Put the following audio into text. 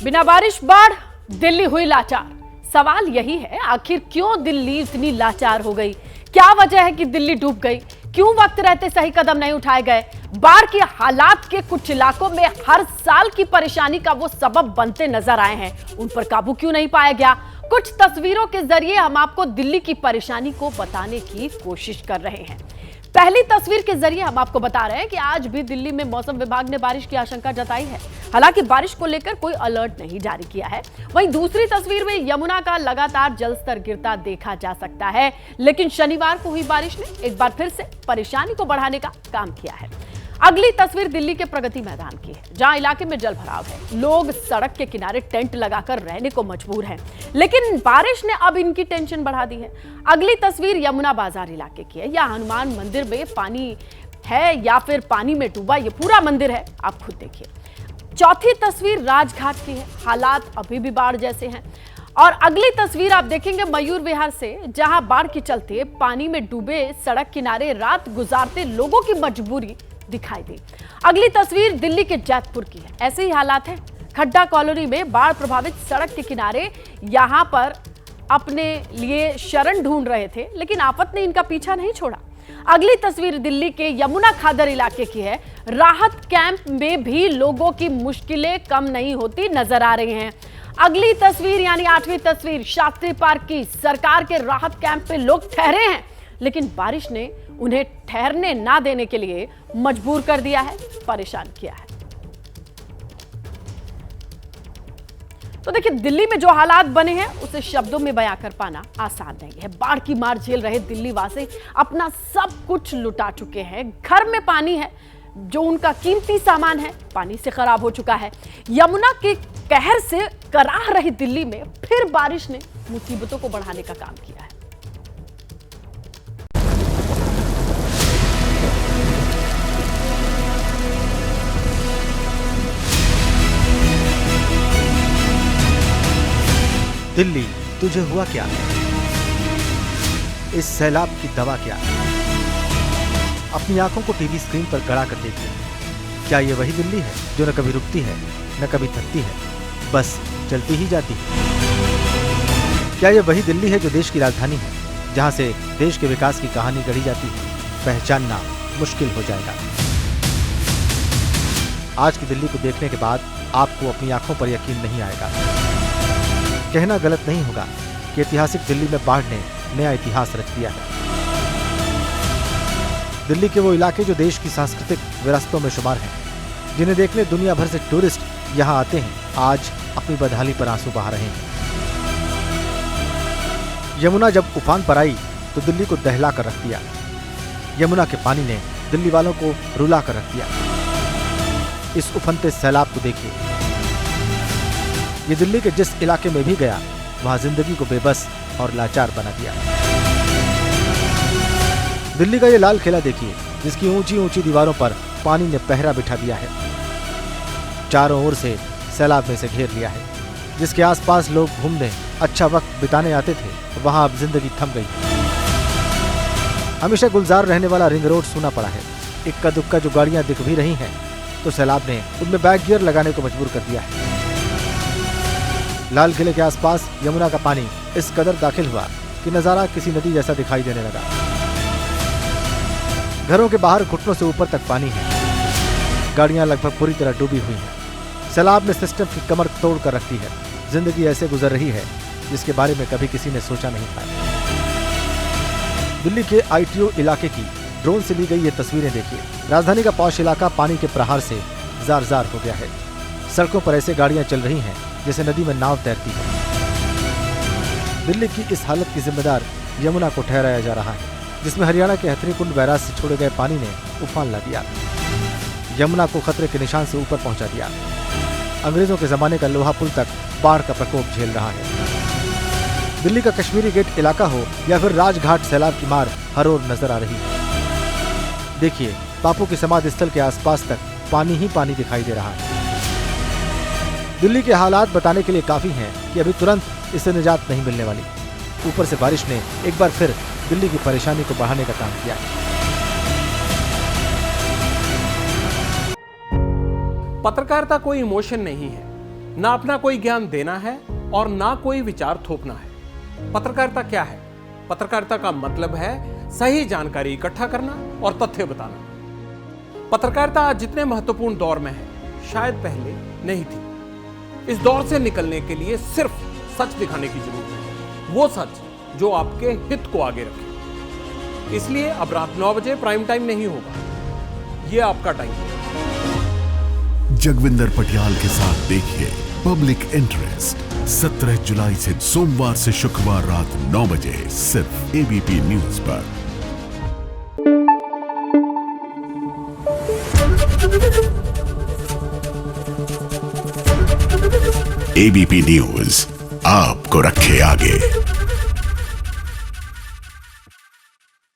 बिना बारिश बाढ़, दिल्ली हुई लाचार। सवाल यही है, आखिर क्यों दिल्ली इतनी लाचार हो गई? क्या वजह है कि दिल्ली डूब गई? क्यों वक्त रहते सही कदम नहीं उठाए गए? बाढ़ के हालात के कुछ इलाकों में हर साल की परेशानी का वो सबब बनते नजर आए हैं, उन पर काबू क्यों नहीं पाया गया? कुछ तस्वीरों के जरिए हम आपको दिल्ली की परेशानी को बताने की कोशिश कर रहे हैं। पहली तस्वीर के जरिए हम आपको बता रहे हैं कि आज भी दिल्ली में मौसम विभाग ने बारिश की आशंका जताई है। हालांकि बारिश को लेकर कोई अलर्ट नहीं जारी किया है। वहीं दूसरी तस्वीर में यमुना का लगातार जलस्तर गिरता देखा जा सकता है, लेकिन शनिवार को हुई बारिश ने एक बार फिर से परेशानी को बढ़ाने का काम किया है। अगली तस्वीर दिल्ली के प्रगति मैदान की है, जहां इलाके में जल भराव है। लोग सड़क के किनारे टेंट लगाकर रहने को मजबूर हैं, लेकिन बारिश ने अब इनकी टेंशन बढ़ा दी है। अगली तस्वीर यमुना बाजार इलाके की है। यह हनुमान मंदिर में पानी है या फिर पानी में डूबा ये पूरा मंदिर है, आप खुद देखिए। चौथी तस्वीर राजघाट की है। हालात अभी भी बाढ़ जैसे हैं। और अगली तस्वीर आप देखेंगे मयूर विहार से, जहां बाढ़ के चलते पानी में डूबे सड़क किनारे रात गुजारते लोगों की मजबूरी दिखाई दी। अगली तस्वीर दिल्ली के जैतपुर की है। ऐसे ही हालात हैं। खड्डा कॉलोनी में बाढ़ प्रभावित सड़क के किनारे यहां पर अपने लिए शरण ढूंढ रहे थे, लेकिन आफत ने इनका पीछा नहीं छोड़ा। अगली तस्वीर दिल्ली के यमुना खादर इलाके की है। राहत कैंप में भी लोगों की मुश्किलें कम नहीं होती नजर आ रही हैं। अगली तस्वीर यानी आठवीं तस्वीर शास्त्री पार्क की। सरकार के राहत कैंप पे लोग ठहरे हैं, लेकिन बारिश ने उन्हें ठहरने ना देने के लिए मजबूर कर दिया है, परेशान किया है। तो देखिए, दिल्ली में जो हालात बने हैं उसे शब्दों में बयां कर पाना आसान नहीं है। बाढ़ की मार झेल रहे दिल्ली वासी अपना सब कुछ लुटा चुके हैं। घर में पानी है, जो उनका कीमती सामान है पानी से खराब हो चुका है। यमुना के कहर से कराह रही दिल्ली में फिर बारिश ने मुसीबतों को बढ़ाने का काम किया है। दिल्ली, तुझे हुआ क्या? इस सैलाब की दवा क्या है? अपनी आंखों को टीवी स्क्रीन पर गड़ा कर देखिए। क्या ये वही दिल्ली है जो न कभी रुकती है न कभी थकती है, बस चलती ही जाती है? क्या ये वही दिल्ली है जो देश की राजधानी है, जहां से देश के विकास की कहानी गढ़ी जाती है? पहचानना मुश्किल हो जाएगा। आज की दिल्ली को देखने के बाद आपको अपनी आंखों पर यकीन नहीं आएगा। कहना गलत नहीं होगा कि ऐतिहासिक दिल्ली में बाढ़ ने नया इतिहास रच दिया है। दिल्ली के वो इलाके जो देश की सांस्कृतिक विरासतों में शुमार हैं, जिन्हें देखने दुनिया भर से टूरिस्ट यहां आते हैं, आज अपनी बदहाली पर आंसू बहा रहे हैं। यमुना जब उफान पर आई तो दिल्ली को दहला कर रख दिया। यमुना के पानी ने दिल्ली वालों को रुला कर रख दिया। इस उफनते सैलाब को देखिए। ये दिल्ली के जिस इलाके में भी गया, वहां जिंदगी को बेबस और लाचार बना दिया। दिल्ली का ये लाल किला देखिए, जिसकी ऊंची ऊंची दीवारों पर पानी ने पहरा बिठा दिया है। चारों ओर से सैलाब में से घेर लिया है। जिसके आसपास लोग घूमने अच्छा वक्त बिताने आते थे, वहां अब जिंदगी थम गई। हमेशा गुलजार रहने वाला रिंग रोड सूना पड़ा है। इक्का दुक्का जो गाड़ियां दिख भी रही हैं, तो सैलाब ने उनमें बैक गियर लगाने को मजबूर कर दिया है। लाल किले के आसपास यमुना का पानी इस कदर दाखिल हुआ कि नजारा किसी नदी जैसा दिखाई देने लगा। घरों के बाहर घुटनों से ऊपर तक पानी है। गाड़ियां लगभग पूरी तरह डूबी हुई हैं। सैलाब ने सिस्टम की कमर तोड़ कर रख दी है। जिंदगी ऐसे गुजर रही है जिसके बारे में कभी किसी ने सोचा नहीं था। दिल्ली के ITO इलाके की ड्रोन से ली गई ये तस्वीरें देखिए। राजधानी का पॉश इलाका पानी के प्रहार से जार जार हो गया है। सड़कों पर ऐसे गाड़ियां चल रही हैं जैसे नदी में नाव तैरती है। दिल्ली की इस हालत की जिम्मेदार यमुना को ठहराया जा रहा है, जिसमें हरियाणा के हथनीकुंड बैराज से छोड़े गए पानी ने उफान ला दिया। यमुना को खतरे के निशान से ऊपर पहुंचा दिया। अंग्रेजों के जमाने का लोहा पुल तक बाढ़ का प्रकोप झेल रहा है। दिल्ली का कश्मीरी गेट इलाका हो या फिर राजघाट, सैलाब की मार हर ओर नजर आ रही है। देखिए, बापू की समाधि स्थल के आसपास तक पानी ही पानी दिखाई दे रहा है। दिल्ली के हालात बताने के लिए काफी हैं कि अभी तुरंत इससे निजात नहीं मिलने वाली। ऊपर से बारिश ने एक बार फिर दिल्ली की परेशानी को बढ़ाने का काम किया है। पत्रकारिता कोई इमोशन नहीं है, ना अपना कोई ज्ञान देना है और ना कोई विचार थोपना है। पत्रकारिता क्या है? पत्रकारिता का मतलब है सही जानकारी इकट्ठा करना और तथ्य बताना। पत्रकारिता आज जितने महत्वपूर्ण दौर में है, शायद पहले नहीं थी। इस दौर से निकलने के लिए सिर्फ सच दिखाने की जरूरत है, वो सच जो आपके हित को आगे रखे। इसलिए अब रात 9 बजे प्राइम टाइम नहीं होगा, ये आपका टाइम है। जगविंदर पटियाल के साथ देखिए पब्लिक इंटरेस्ट 17 जुलाई से सोमवार से शुक्रवार रात 9 बजे सिर्फ एबीपी न्यूज पर। एबीपी न्यूज आपको रखे आगे।